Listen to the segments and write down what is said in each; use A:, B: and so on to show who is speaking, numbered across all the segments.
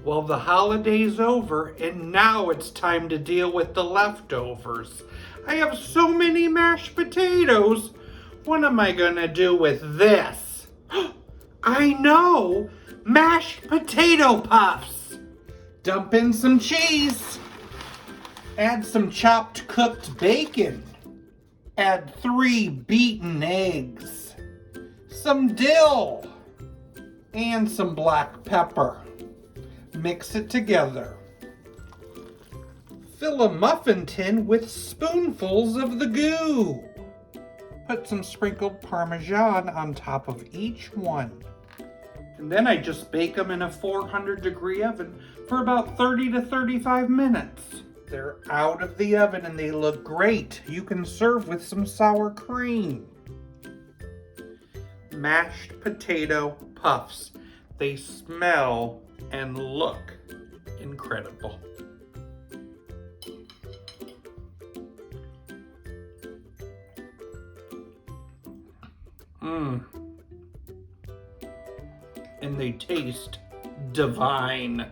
A: Well, the holiday's over, and now it's time to deal with the leftovers. I have so many mashed potatoes. What am I gonna do with this? I know! Mashed potato puffs! Dump in some cheese. Add some chopped cooked bacon. Add 3 beaten eggs. Some dill. And some black pepper. Mix it together. Fill a muffin tin with spoonfuls of the goo. Put some sprinkled Parmesan on top of each one. And then I just bake them in a 400-degree oven for about 30 to 35 minutes. They're out of the oven and they look great. You can serve with some sour cream. Mashed potato puffs. They smell and look incredible. And they taste divine.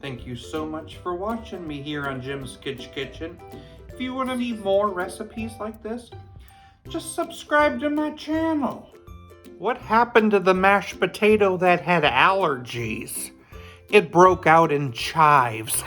A: Thank you so much for watching me here on Jim's Kitchen. If you want to see more recipes like this, just subscribe to my channel. What happened to the mashed potato that had allergies? It broke out in chives.